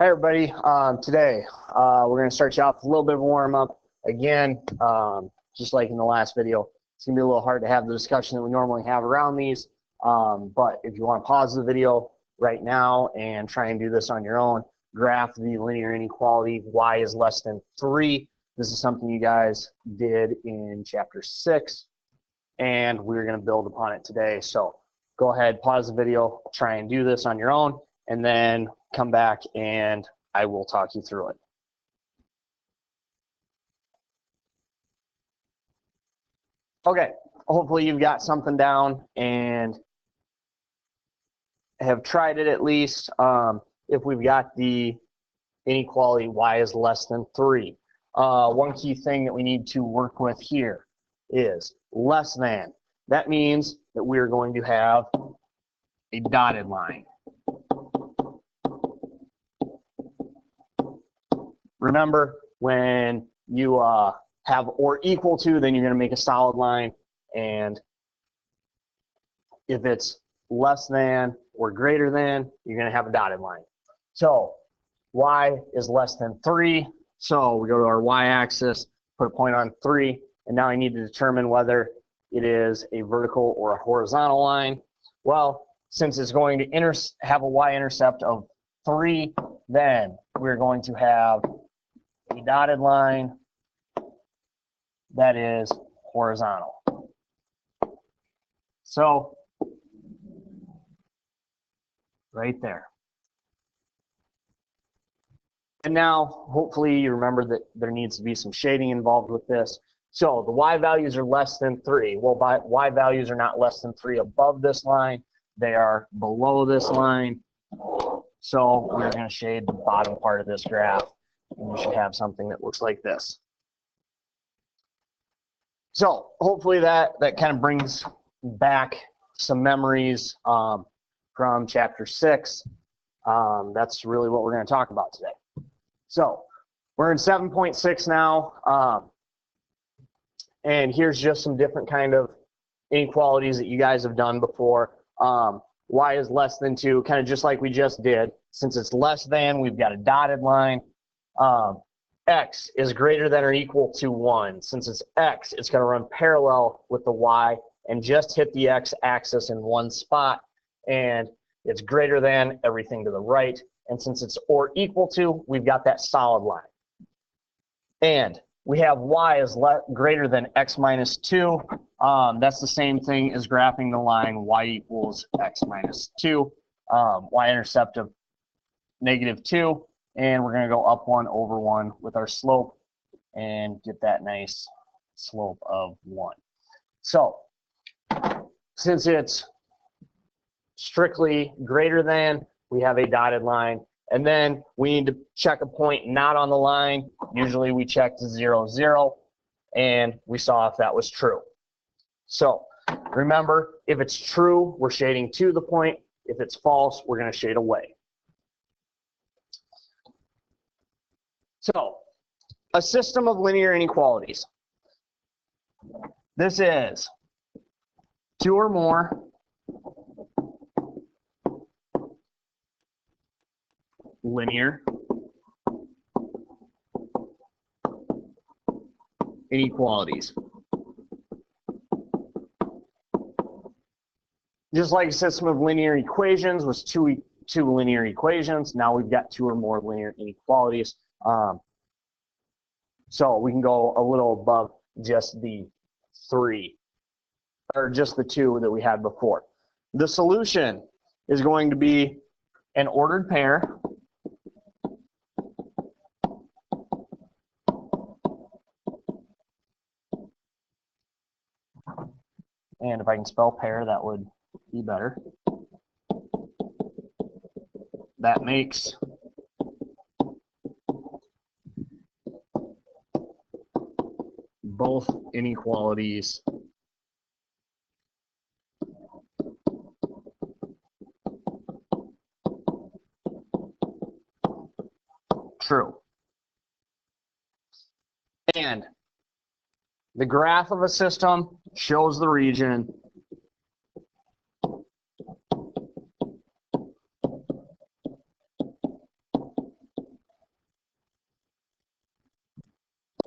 Hi everybody. Today we're going to start you off with a little bit of a warm up. Again, just like in the last video, it's going to be a little hard to have the discussion that we normally have around these. But if you want to pause the video right now and try and do this on your own, graph the linear inequality y is less than 3. This is something you guys did in chapter 6, and we're going to build upon it today. So go ahead, pause the video, try and do this on your own, and then come back and I will talk you through it. Okay, hopefully you've got something down and have tried it at least. If we've got the inequality y is less than 3, one key thing that we need to work with here is less than. That means that we're going to have a dotted line. Remember, when you have or equal to, then you're going to make a solid line. And if it's less than or greater than, you're going to have a dotted line. So y is less than 3. So we go to our y-axis, put a point on 3, and now I need to determine whether it is a vertical or a horizontal line. Well, since it's going to have a y-intercept of 3, then we're going to have a dotted line that is horizontal. So right there. And now hopefully you remember that there needs to be some shading involved with this. So the y values are less than 3. Well, y values are not less than 3 above this line. They are below this line. So we're going to shade the bottom part of this graph. And you should have something that looks like this. So hopefully that kind of brings back some memories from chapter 6. That's really what we're going to talk about today. So we're in 7.6 now, and here's just some different kind of inequalities that you guys have done before. Y is less than 2, kind of just like we just did. Since it's less than, we've got a dotted line. X is greater than or equal to 1. Since it's X, it's going to run parallel with the Y and just hit the X axis in one spot, and it's greater than everything to the right. And since it's or equal to, we've got that solid line. And we have Y is greater than X minus 2. That's the same thing as graphing the line Y equals X minus 2, y-intercept of -2. And we're going to go up 1 over 1 with our slope and get that nice slope of 1. So since it's strictly greater than, we have a dotted line. And then we need to check a point not on the line. Usually we check to 0, 0, and we saw if that was true. So remember, if it's true, we're shading to the point. If it's false, we're going to shade away. So, a system of linear inequalities. This is 2 or more linear inequalities. Just like a system of linear equations was two linear equations, now we've got 2 or more linear inequalities. So we can go a little above just the 3, or just the 2 that we had before. The solution is going to be an ordered pair and if I can spell pair, that would be better. That makes both inequalities true. And the graph of a system shows the region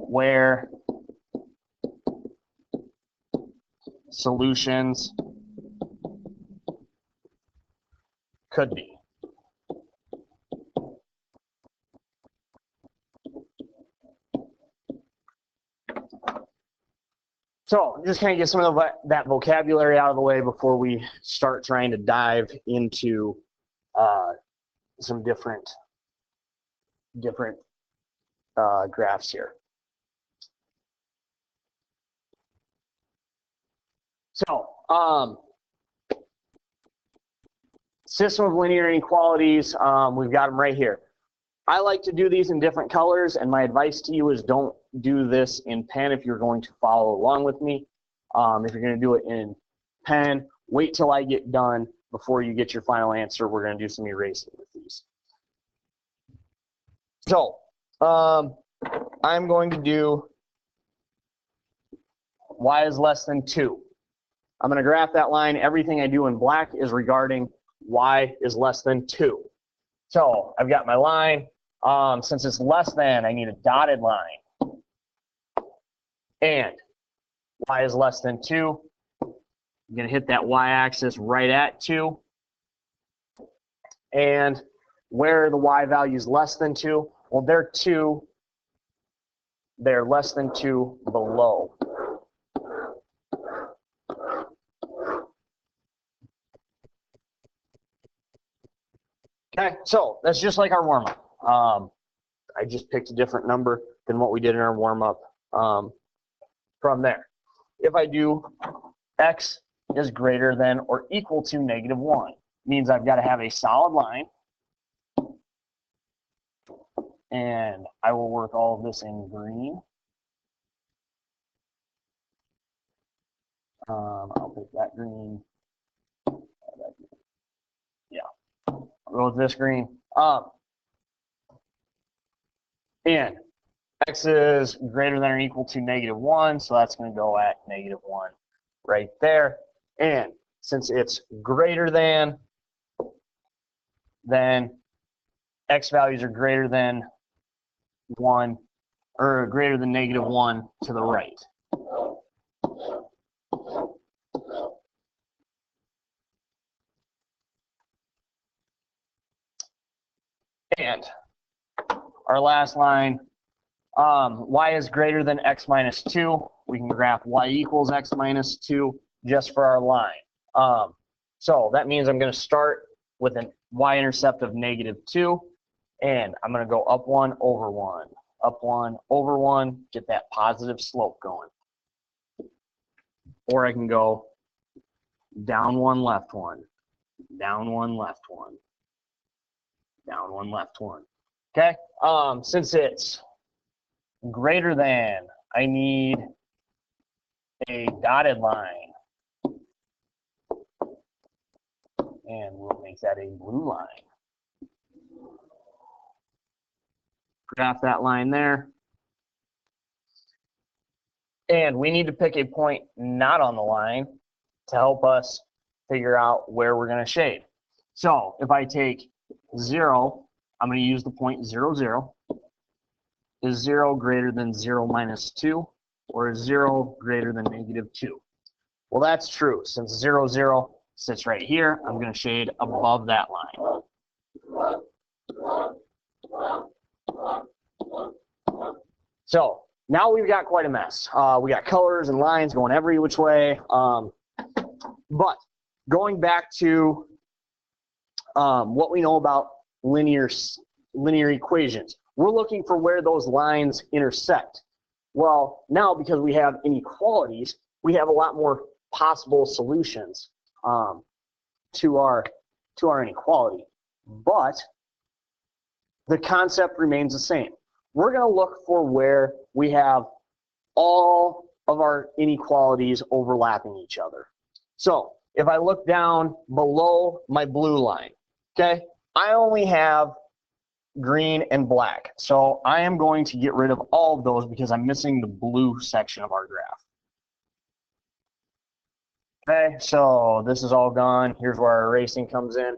where solutions could be. So just kind of get some of that vocabulary out of the way before we start trying to dive into some different graphs here. So system of linear inequalities, we've got them right here. I like to do these in different colors, and my advice to you is don't do this in pen if you're going to follow along with me. If you're going to do it in pen, wait till I get done before you get your final answer. We're going to do some erasing with these. So I'm going to do y is less than 2. I'm going to graph that line. Everything I do in black is regarding y is less than 2. So I've got my line. Since it's less than, I need a dotted line. And y is less than 2. I'm going to hit that y-axis right at 2. And where the y value is less than 2, well, they're less than 2 below. Okay, so that's just like our warm-up. I just picked a different number than what we did in our warm-up from there. If I do x is greater than or equal to -1, means I've got to have a solid line. And I will work all of this in green. I'll pick that green. Yeah, I'll go with this green. And x is greater than or equal to -1, so that's going to go at -1 right there. And since it's greater than, then x values are greater than 1 or greater than -1 to the right. And our last line, y is greater than x minus 2. We can graph y equals x minus 2 just for our line. So that means I'm going to start with a y-intercept of -2, and I'm going to go up 1 over 1, up 1 over 1, get that positive slope going. Or I can go down 1, left 1, down 1, left 1, down 1, left 1. Okay, since it's greater than, I need a dotted line. And we'll make that a blue line. Graph that line there. And we need to pick a point not on the line to help us figure out where we're going to shade. So if I take 0, I'm going to use the point 0, 0. Is 0 greater than 0 minus 2? Or is 0 greater than -2? Well, that's true. Since 0, 0 sits right here, I'm going to shade above that line. So now we've got quite a mess. We got colors and lines going every which way. But going back to what we know about linear equations, we're looking for where those lines intersect. Well, now because we have inequalities, we have a lot more possible solutions to our inequality. But the concept remains the same. We're going to look for where we have all of our inequalities overlapping each other. So if I look down below my blue line, okay, I only have green and black. So I am going to get rid of all of those because I'm missing the blue section of our graph. Okay, so this is all gone. Here's where our erasing comes in.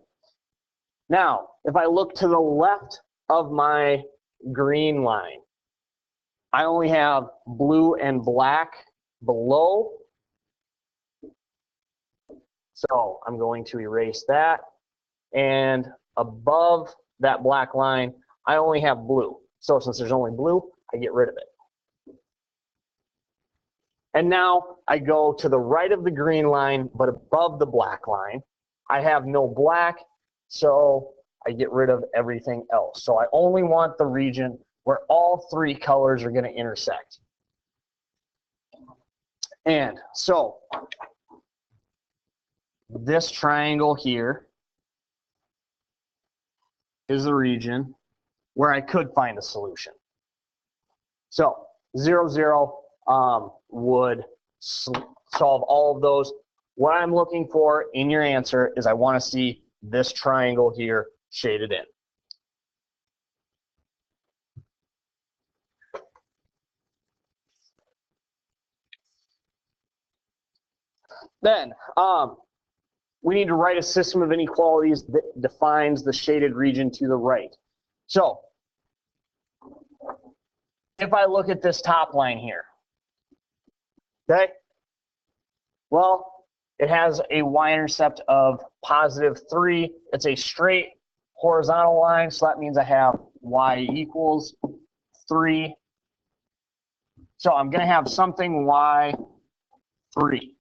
Now, if I look to the left of my green line, I only have blue and black below. So I'm going to erase that. And above that black line, I only have blue. So since there's only blue, I get rid of it. And now I go to the right of the green line, but above the black line. I have no black, so I get rid of everything else. So I only want the region where all three colors are going to intersect. And so this triangle here is the region where I could find a solution. So 0, 0 would solve all of those. What I'm looking for in your answer is I want to see this triangle here shaded in. Then we need to write a system of inequalities that defines the shaded region to the right. So if I look at this top line here, okay, well, it has a y-intercept of +3. It's a straight horizontal line, so that means I have y equals 3. So I'm going to have something y 3.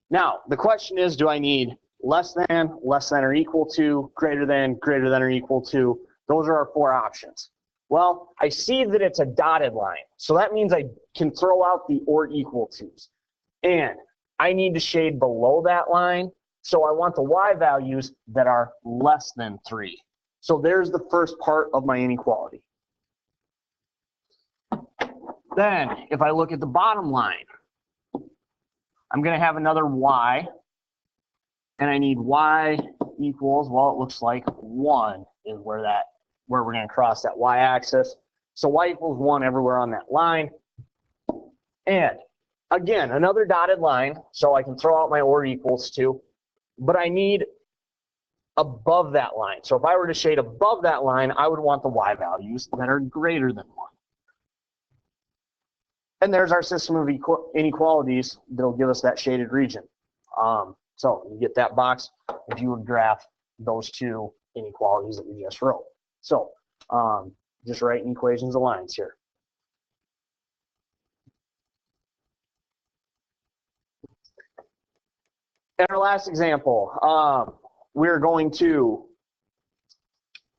Now, the question is, do I need less than or equal to, greater than or equal to? Those are our 4 options. Well, I see that it's a dotted line, so that means I can throw out the or equal to's. And I need to shade below that line, so I want the y values that are less than 3. So there's the first part of my inequality. Then, if I look at the bottom line, I'm going to have another y, and I need y equals, well, it looks like 1 is where we're going to cross that y-axis. So y equals 1 everywhere on that line. And again, another dotted line, so I can throw out my or equals to, but I need above that line. So if I were to shade above that line, I would want the y values that are greater than 1. And there's our system of inequalities that'll give us that shaded region. So you get that box if you would graph those two inequalities that we just wrote. So just writing equations of lines here. In our last example, we're going to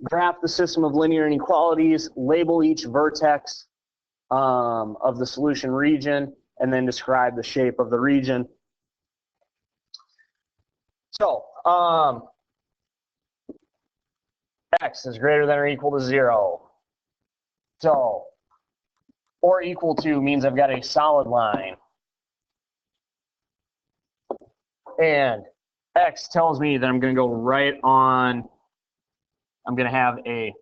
graph the system of linear inequalities, label each vertex of the solution region, and then describe the shape of the region. So, x is greater than or equal to 0. So, or equal to means I've got a solid line. And x tells me that I'm going to go right on, I'm going to have a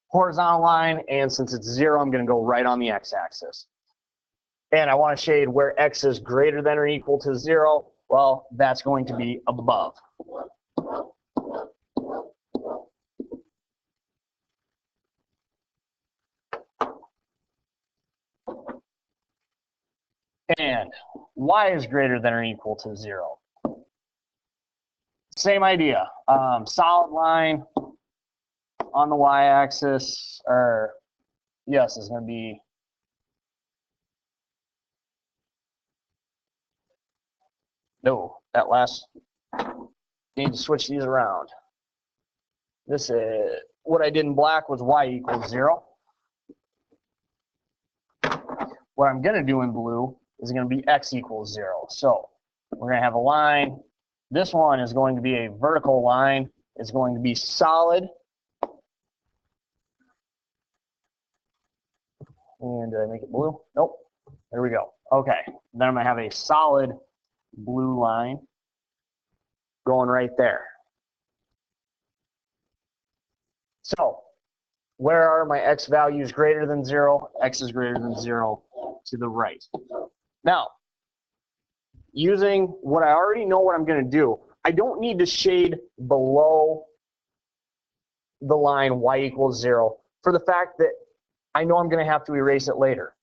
horizontal line, and since it's 0, I'm going to go right on the x-axis. And I want to shade where x is greater than or equal to 0. Well, that's going to be above. And y is greater than or equal to 0. Same idea. Solid line on the y-axis, or yes, is going to be no. That last need to switch these around. This is what I did in black was y equals 0. What I'm going to do in blue is going to be x equals 0. So we're going to have a line. This one is going to be a vertical line. It's going to be solid. And did I make it blue? Nope. There we go. Okay. Then I'm going to have a solid blue line going right there. So where are my x values greater than 0? X is greater than 0 to the right. Now, using what I already know what I'm going to do, I don't need to shade below the line y equals 0 for the fact that I know I'm going to have to erase it later.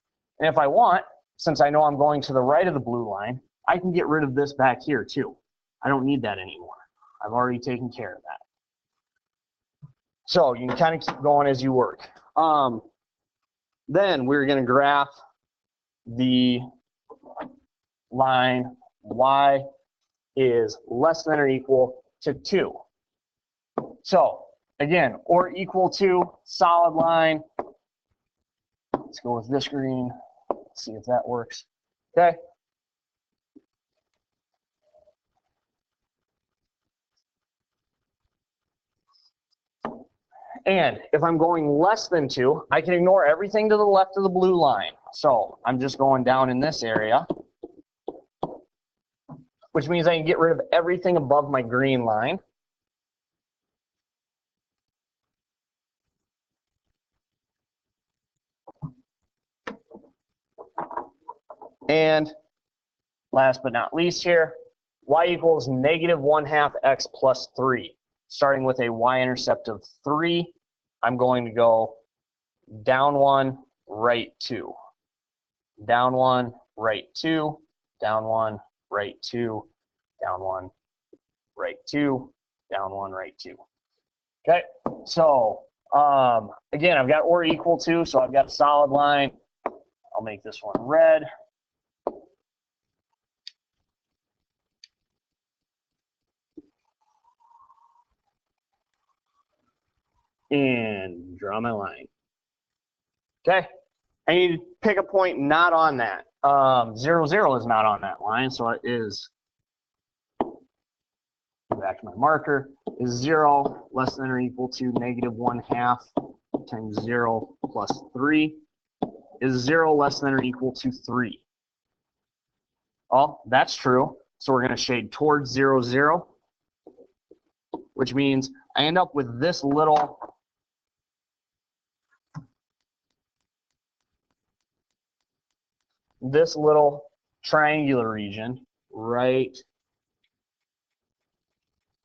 And if I want, since I know I'm going to the right of the blue line, I can get rid of this back here too. I don't need that anymore. I've already taken care of that. So you can kind of keep going as you work. Then we're going to graph the line y is less than or equal to 2. So again, or equal to solid line. Let's go with this green. See if that works. Okay. And if I'm going less than 2, I can ignore everything to the left of the blue line. So I'm just going down in this area, which means I can get rid of everything above my green line. And last but not least here, y equals -1/2 x plus 3. Starting with a y-intercept of 3, I'm going to go down 1, right 2. Down 1, right 2. Down 1, right 2. Down 1, right 2. Down 1, right 2. Okay, so again, I've got or equal to, so I've got a solid line. I'll make this one red. And draw my line. Okay, I need to pick a point not on that. 0, 0 is not on that line, so it is, back to my marker, is 0 less than or equal to -1/2 times 0 plus 3. Is 0 less than or equal to 3? Oh, that's true. So we're going to shade towards 0, 0, which means I end up with this little triangular region right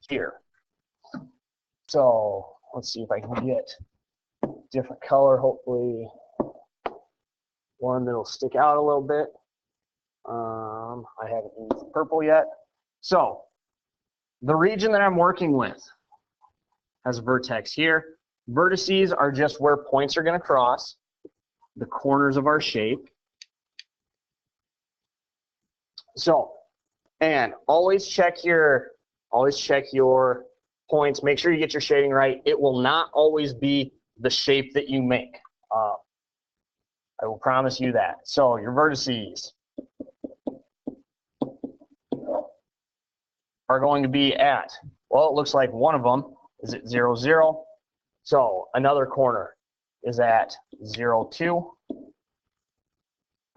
here. So let's see if I can get a different color, hopefully one that'll stick out a little bit. I haven't used purple yet. So the region that I'm working with has a vertex here. Vertices are just where points are going to cross, the corners of our shape. So, and always check your points. Make sure you get your shading right. It will not always be the shape that you make. I will promise you that. So your vertices are going to be at, well, it looks like one of them is at 0, 0. So another corner is at 0, 2.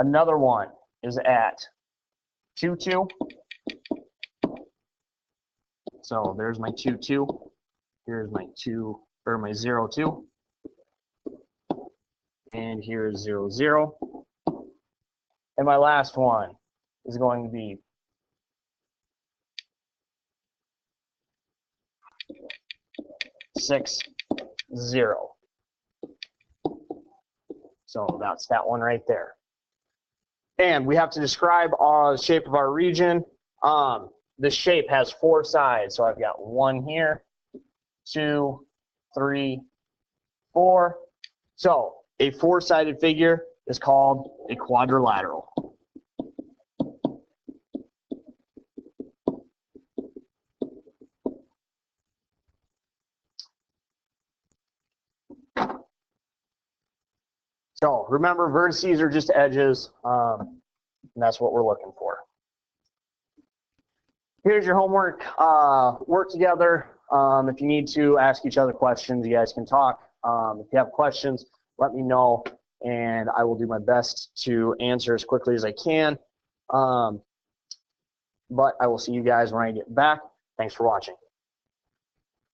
Another one is at 2, 2. So there's my 2, 2. Here's my 2, or my 0, 2. And here's 0, 0. And my last one is going to be 6, 0. So that's that one right there. And we have to describe the shape of our region. The shape has 4 sides. So I've got 1 here, 2, 3, 4. So a 4-sided figure is called a quadrilateral. So remember, vertices are just edges, and that's what we're looking for. Here's your homework. Work together. If you need to ask each other questions, you guys can talk. If you have questions, let me know, and I will do my best to answer as quickly as I can. But I will see you guys when I get back. Thanks for watching.